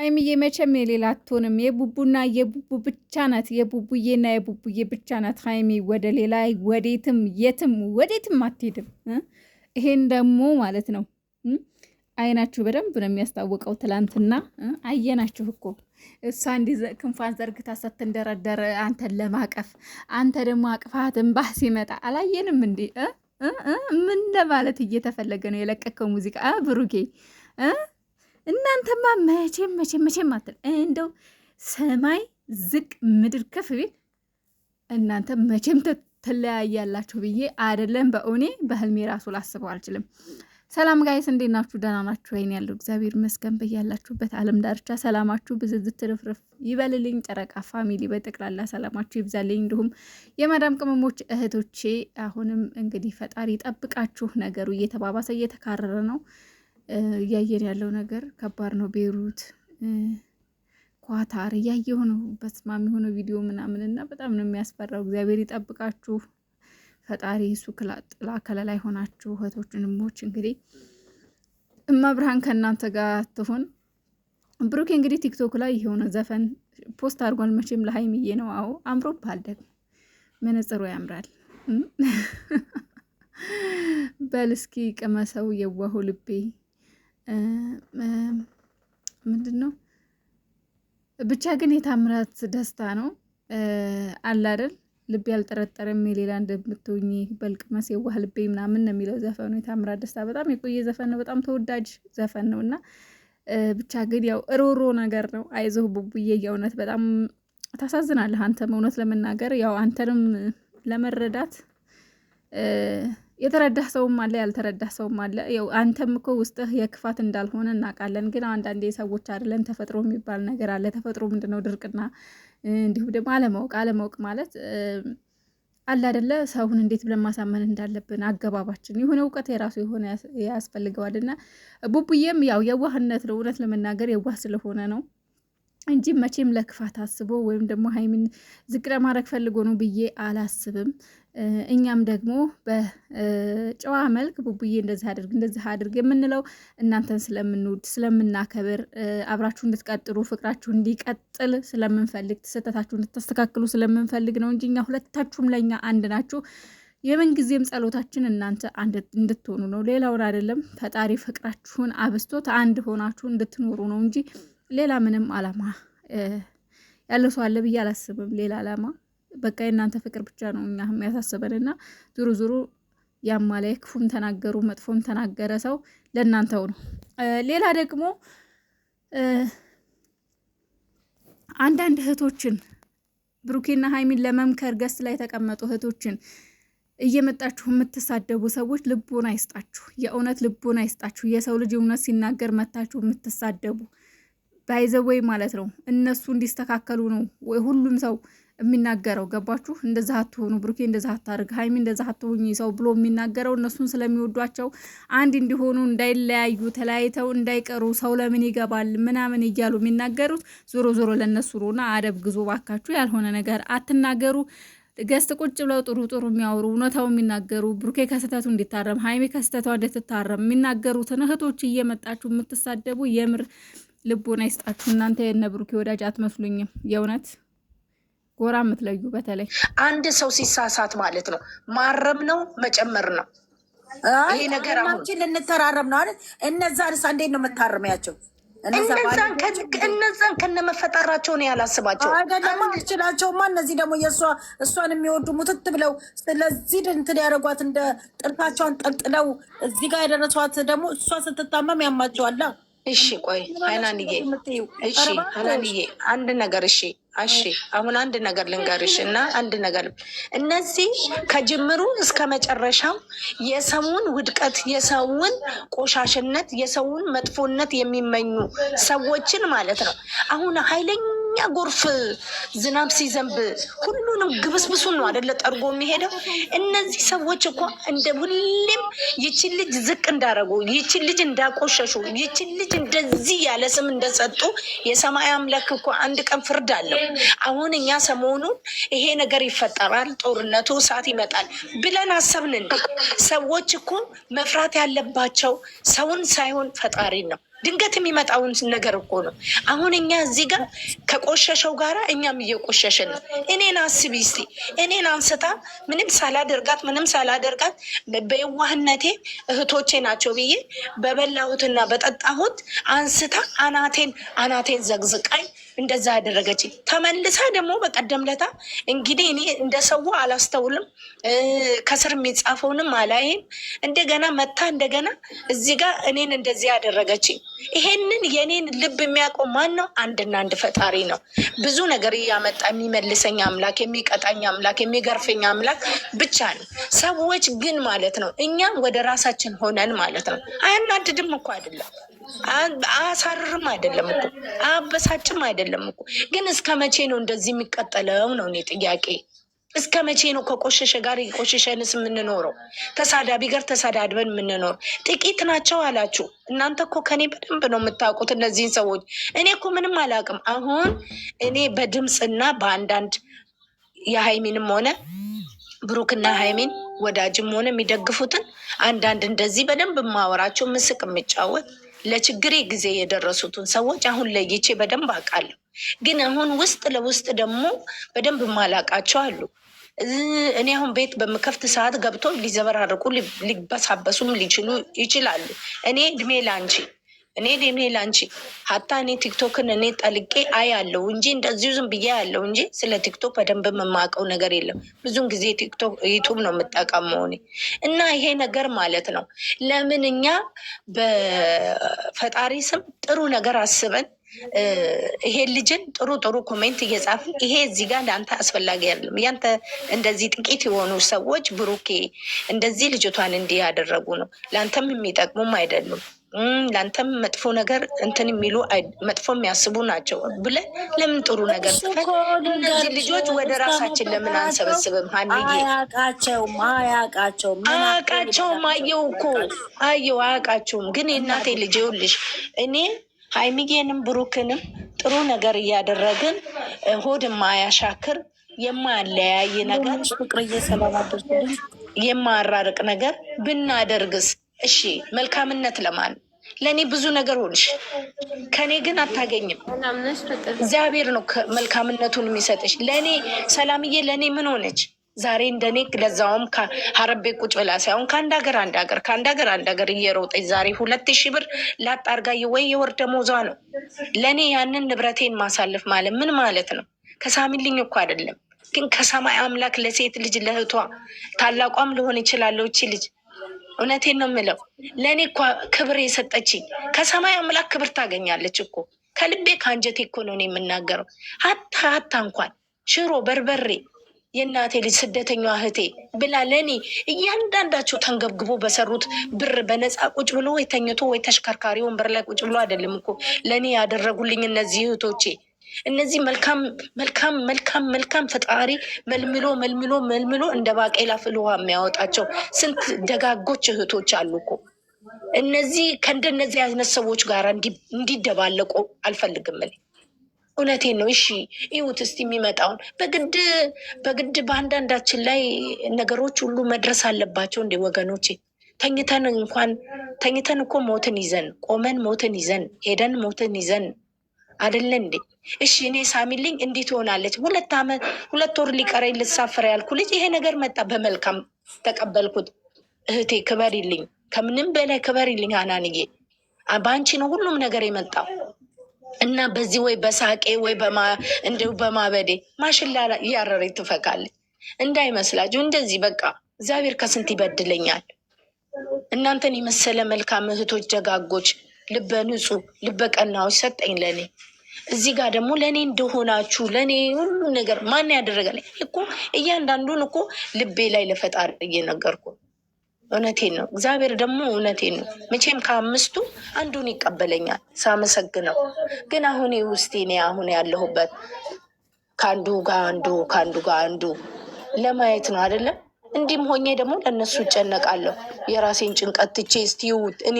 አይምዬ መቼም የሌላ አትሆንም። የቡቡና የቡቡ ብቻ ናት። የቡቡዬና የቡቡዬ ብቻ ናት። ሀይሚ ወደ ሌላ ወዴትም የትም ወዴትም አትሄድም። ይሄን ደግሞ ማለት ነው አይናችሁ በደንብ ነው የሚያስታውቀው። ትላንትና አየናችሁ እኮ እሷ እንዲህ ክንፏን ዘርግታ ስትንደረደር አንተን ለማቀፍ፣ አንተ ደግሞ አቅፋት እንባህ ሲመጣ አላየንም እንዴ? ምን ለማለት እየተፈለገ ነው? የለቀቀው ሙዚቃ ብሩኬ እናንተማ መቼም መቼም መቼም አትል እንደው ሰማይ ዝቅ ምድር ከፍ ቢል እናንተ መቼም ትለያያላችሁ ብዬ አይደለም በእውኔ በህልሜ ራሱ ላስበው አልችልም። ሰላም ጋይስ እንዴት ናችሁ? ደህና ናችሁ? ወይኔ ያለው እግዚአብሔር ይመስገን። በያላችሁበት ዓለም ዳርቻ ሰላማችሁ ብዝዝት ትርፍርፍ ይበልልኝ። ጨረቃ ፋሚሊ በጠቅላላ ሰላማችሁ ይብዛልኝ። እንዲሁም የማዳም ቅመሞች እህቶቼ አሁንም እንግዲህ ፈጣሪ ጠብቃችሁ። ነገሩ እየተባባሰ እየተካረረ ነው። እያየን ያለው ነገር ከባድ ነው። ቤሩት ኳታር እያየሁ ነው። በስማም የሆነ ቪዲዮ ምናምንና በጣም ነው የሚያስፈራው። እግዚአብሔር ይጠብቃችሁ ፈጣሪ እሱ ጥላ ከለላ ሆናችሁ እህቶችን ሞች እንግዲህ እመብርሃን ከእናንተ ጋር ትሁን። ብሩኬ እንግዲህ ቲክቶክ ላይ የሆነ ዘፈን ፖስት አድርጓል። መቼም ለሀይሚዬ ነው። አዎ አምሮብሃል፣ ደግሞ መነጽሩ ያምራል። በል እስኪ ቅመሰው የዋሁ ልቤ ምንድን ነው ብቻ ግን የታምራት ደስታ ነው አለ አይደል? ልቤ ያልጠረጠረም የሌላ እንደምትሆኚ በልቅመስ የዋህ ልቤ ምናምን ነው የሚለው ዘፈኑ። የታምራት ደስታ በጣም የቆየ ዘፈን ነው፣ በጣም ተወዳጅ ዘፈን ነው እና ብቻ ግን ያው ሮሮ ነገር ነው። አይዞህ ቡቡዬ፣ የእውነት በጣም ታሳዝናለህ አንተም እውነት ለመናገር ያው አንተንም ለመረዳት የተረዳህ ሰውም አለ፣ ያልተረዳህ ሰውም አለ። ያው አንተም እኮ ውስጥህ የክፋት እንዳልሆነ እናውቃለን። ግን አንዳንዴ ሰዎች አይደለን ተፈጥሮ የሚባል ነገር አለ። ተፈጥሮ ምንድነው? ድርቅና እንዲሁም ደግሞ አለማወቅ ማለት አለ አይደለ? ሰውን እንዴት ብለን ማሳመን እንዳለብን አገባባችን የሆነ እውቀት የራሱ የሆነ ያስፈልገዋልና ቡቡዬም ያው የዋህነት ነው። እውነት ለመናገር የዋህ ስለሆነ ነው እንጂ መቼም ለክፋት አስቦ ወይም ደግሞ ሀይሚን ዝቅ ለማድረግ ፈልጎ ነው ብዬ አላስብም። እኛም ደግሞ በጨዋ መልክ ቡቡዬ እንደዚህ አድርግ የምንለው እናንተን ስለምንወድ ስለምናከብር፣ አብራችሁ እንድትቀጥሉ ፍቅራችሁ እንዲቀጥል ስለምንፈልግ፣ ስህተታችሁ እንድታስተካክሉ ስለምንፈልግ ነው እንጂ እኛ ሁለታችሁም ለእኛ አንድ ናችሁ። የምን ጊዜም ጸሎታችን እናንተ አንድ እንድትሆኑ ነው፣ ሌላውን አይደለም። ፈጣሪ ፍቅራችሁን አብስቶት አንድ ሆናችሁ እንድትኖሩ ነው እንጂ ሌላ ምንም አላማ ያለው ሰው አለ ብዬ አላስብም። ሌላ አላማ በቃ የእናንተ ፍቅር ብቻ ነው እኛ የሚያሳስበንና ዙሩ ያማለ ክፉም ተናገሩ መጥፎም ተናገረ ሰው ለእናንተው ነው። ሌላ ደግሞ አንዳንድ እህቶችን ብሩኬና ሀይሚን ለመምከር ገስ ላይ የተቀመጡ እህቶችን እየመጣችሁ የምትሳደቡ ሰዎች ልቦና አይስጣችሁ፣ የእውነት ልቦና አይስጣችሁ። የሰው ልጅ እውነት ሲናገር መታችሁ የምትሳደቡ ባይዘወይ ማለት ነው። እነሱ እንዲስተካከሉ ነው ሁሉም ሰው የሚናገረው። ገባችሁ? እንደዛ አትሆኑ፣ ብሩኬ እንደዛ አታርግ፣ ሀይሚ እንደዛ አትሆኚ ሰው ብሎ የሚናገረው እነሱን ስለሚወዷቸው አንድ እንዲሆኑ እንዳይለያዩ ተለያይተው እንዳይቀሩ ሰው ለምን ይገባል ምናምን እያሉ የሚናገሩት ዞሮ ለነሱ ሮና አደብ ግዙ ባካችሁ። ያልሆነ ነገር አትናገሩ። ገስት ቁጭ ብለው ጥሩ የሚያወሩ እውነታው የሚናገሩ ብሩኬ ከስተቱ እንዲታረም ሀይሚ ከስተቷ እንድትታረም የሚናገሩትን እህቶች እየመጣችሁ የምትሳደቡ የምር ልቦና ይስጣችሁ። እናንተ የነ ብሩኬ ወዳጅ አትመስሉኝም። የእውነት ጎራ የምትለዩ በተለይ አንድ ሰው ሲሳሳት ማለት ነው ማረም ነው መጨመር ነው። ይሄ ነገር አሁን ልንተራረም ነው አይደል? እነዛን እንዴት ነው የምታርሚያቸው? እነዛን ከነመፈጠራቸው ነው ያላስባቸው አይደለም አልችላቸውማ። እነዚህ ደግሞ እሷን የሚወዱ ሙትት ብለው ስለዚህ እንትን ያደረጓት እንደ ጥርታቸውን ጠልጥለው እዚህ ጋር ያደረሷት ደግሞ እሷ ስትታመም ያማቸዋላ። እሺ ቆይ ሀናንዬ፣ እሺ ሀናንዬ አንድ ነገር እሺ አሁን አንድ ነገር ልንገርሽ እና አንድ ነገር እነዚህ ከጅምሩ እስከ መጨረሻው የሰውን ውድቀት፣ የሰውን ቆሻሽነት፣ የሰውን መጥፎነት የሚመኙ ሰዎችን ማለት ነው። አሁን ኃይለኛ ጎርፍ ዝናብ ሲዘንብ ሁሉንም ግብስብሱን ነው አደለ ጠርጎ የሚሄደው። እነዚህ ሰዎች እኮ እንደ ሁሌም ይችን ልጅ ዝቅ እንዳረጉ፣ ይችን ልጅ እንዳቆሸሹ፣ ይችን ልጅ እንደዚህ ያለ ስም እንደሰጡ የሰማይ አምላክ እኮ አንድ ቀን ፍርድ አለው። አሁን እኛ ሰሞኑን ይሄ ነገር ይፈጠራል፣ ጦርነቱ እሳት ይመጣል ብለን አሰብን። ሰዎች እኮ መፍራት ያለባቸው ሰውን ሳይሆን ፈጣሪ ነው። ድንገት የሚመጣውን ነገር እኮ ነው። አሁን እኛ እዚህ ጋር ከቆሸሸው ጋራ እኛም እየቆሸሽን ነው። እኔን አስቢ እስቲ፣ እኔን አንስታ ምንም ሳላደርጋት በየዋህነቴ እህቶቼ ናቸው ብዬ በበላሁትና በጠጣሁት አንስታ አናቴን ዘግዝቃኝ እንደዛ ያደረገች። ተመልሳ ደግሞ በቀደም ለታ እንግዲህ እኔ እንደ ሰው አላስተውልም፣ ከስር የሚጻፈውንም አላይም። እንደገና መታ እንደገና እዚህ ጋር እኔን እንደዚህ ያደረገችኝ። ይሄንን የኔን ልብ የሚያውቀው ማን ነው? አንድና አንድ ፈጣሪ ነው። ብዙ ነገር እያመጣ የሚመልሰኝ አምላክ፣ የሚቀጣኝ አምላክ፣ የሚገርፈኝ አምላክ ብቻ ነው። ሰዎች ግን ማለት ነው እኛም ወደ ራሳችን ሆነን ማለት ነው። አያናድድም እኮ አይደለም፣ አያሳርርም አይደለም እኮ፣ አያበሳጭም አይደለም እኮ። ግን እስከ መቼ ነው እንደዚህ የሚቀጠለው ነው እኔ ጥያቄ። እስከ መቼ ነው ከቆሸሸ ጋር የቆሸሸንስ የምንኖረው? ተሳዳቢ ጋር ተሳዳድበን የምንኖር? ጥቂት ናቸው አላችሁ እናንተ እኮ ከኔ በደንብ ነው የምታውቁት እነዚህን ሰዎች። እኔ እኮ ምንም አላውቅም። አሁን እኔ በድምፅና በአንዳንድ የሃይሚንም ሆነ ብሩክና ሃይሚን ወዳጅም ሆነ የሚደግፉትን አንዳንድ እንደዚህ በደንብ የማወራቸው ምስቅ የምጫወት ለችግሬ ጊዜ የደረሱትን ሰዎች አሁን ለይቼ በደንብ አውቃለሁ። ግን አሁን ውስጥ ለውስጥ ደግሞ በደንብ የማላውቃቸው አሉ። እኔ አሁን ቤት በምከፍት ሰዓት ገብቶ ሊዘበራርቁ ሊበሳበሱም ሊችሉ ይችላሉ። እኔ እድሜ ላንቺ ሀታ እኔ ቲክቶክን እኔ ጠልቄ አያለው እንጂ እንደዚሁ ዝም ብዬ ያለው እንጂ ስለ ቲክቶክ በደንብ የማውቀው ነገር የለም። ብዙን ጊዜ ቲክቶክ ዩቱብ ነው የምጠቀመው እኔ። እና ይሄ ነገር ማለት ነው ለምን እኛ በፈጣሪ ስም ጥሩ ነገር አስበን ይሄ ልጅን ጥሩ ኮሜንት እየጻፍን ይሄ እዚህ ጋር ለአንተ አስፈላጊ አይደለም። ያንተ እንደዚህ ጥቂት የሆኑ ሰዎች ብሩኬ እንደዚህ ልጅቷን እንዲህ ያደረጉ ነው፣ ለአንተም የሚጠቅሙም አይደሉም፣ ለአንተም መጥፎ ነገር እንትን የሚሉ መጥፎ የሚያስቡ ናቸው ብለን ለምን ጥሩ ነገር ጽፈን እነዚህ ልጆች ወደ ራሳችን ለምን አንሰበስብም? አያውቃቸውም። አያውቃቸውም። ግን የእናቴ ልጅ ይኸውልሽ እኔ ሃይሚዬንም ብሩክንም ጥሩ ነገር እያደረግን ሆድ የማያሻክር የማያለያይ ነገር የማያራርቅ ነገር ብናደርግስ? እሺ መልካምነት ለማን ለእኔ ብዙ ነገር ሆንሽ፣ ከኔ ግን አታገኝም። እግዚአብሔር ነው መልካምነቱን የሚሰጥሽ። ለእኔ ሰላምዬ ለእኔ ምን ሆነች? ዛሬ እንደኔ ለዛውም ከሀረቤ ቁጭ ብላ ሳይሆን ከአንድ ሀገር አንድ ሀገር እየሮጠች ዛሬ 2,000 ብር ላጣርጋ ወይ የወር ደመወዟ ነው። ለእኔ ያንን ንብረቴን ማሳለፍ ማለት ምን ማለት ነው? ከሳሚልኝ እኮ አይደለም ግን ከሰማይ አምላክ ለሴት ልጅ ለእህቷ ታላቋም ሊሆን ይችላለሁ እቺ ልጅ እውነቴን ነው የምለው። ለእኔ እኮ ክብር የሰጠችኝ ከሰማይ አምላክ ክብር ታገኛለች እኮ። ከልቤ ከአንጀቴ እኮ ነው የምናገረው። ሀታ እንኳን ሽሮ በርበሬ የእናቴ ልጅ ስደተኛዋ እህቴ ብላ ለእኔ እያንዳንዳቸው ተንገብግቦ በሰሩት ብር በነፃ ቁጭ ብሎ ወይ ተኝቶ ወይ ተሽከርካሪ ወንበር ላይ ቁጭ ብሎ አይደለም እኮ ለእኔ ያደረጉልኝ እነዚህ እህቶቼ። እነዚህ መልካም ፈጣሪ መልምሎ እንደ ባቄላ ፍል ውሃ የሚያወጣቸው ስንት ደጋጎች እህቶች አሉ እኮ። እነዚህ ከእንደነዚህ አይነት ሰዎች ጋር እንዲደባለቁ አልፈልግም እኔ። እውነቴን ነው። እሺ ይሁት እስቲ የሚመጣውን በግድ በአንዳንዳችን ላይ ነገሮች ሁሉ መድረስ አለባቸው እንዴ ወገኖቼ? ተኝተን እኮ ሞትን ይዘን ቆመን ሞትን ይዘን ሄደን ሞትን ይዘን አይደለ እንዴ? እሺ እኔ ሳሚልኝ እንዴት ትሆናለች? 2 ወር ሊቀረኝ ልሳፈር ያልኩ ልጅ ይሄ ነገር መጣ፣ በመልካም ተቀበልኩት። እህቴ ክበሪልኝ፣ ከምንም በላይ ክበሪልኝ ሀናንዬ። በአንቺ ነው ሁሉም ነገር የመጣው እና በዚህ ወይ በሳቄ ወይ እንዲሁ በማበዴ ማሽላ እያረረ ትፈካለች እንዳይመስላችሁ። እንደዚህ በቃ እግዚአብሔር ከስንት ይበድለኛል። እናንተን የመሰለ መልካም እህቶች ደጋጎች፣ ልበ ንጹህ ልበ ቀናዎች ሰጠኝ ለእኔ። እዚህ ጋር ደግሞ ለእኔ እንደሆናችሁ ለእኔ ሁሉ ነገር ማን ያደረገልኝ እኮ እያንዳንዱን እኮ ልቤ ላይ ለፈጣሪ እየነገርኩ እውነቴን ነው። እግዚአብሔር ደግሞ እውነቴን ነው። መቼም ከ5ቱ አንዱን ይቀበለኛል ሳመሰግነው። ግን አሁን ውስጤ እኔ አሁን ያለሁበት ከአንዱ ጋር አንዱ ለማየት ነው አይደለም። እንዲህም ሆኜ ደግሞ ለእነሱ እጨነቃለሁ። የራሴን ጭንቀት ትቼ እስቲ እኔ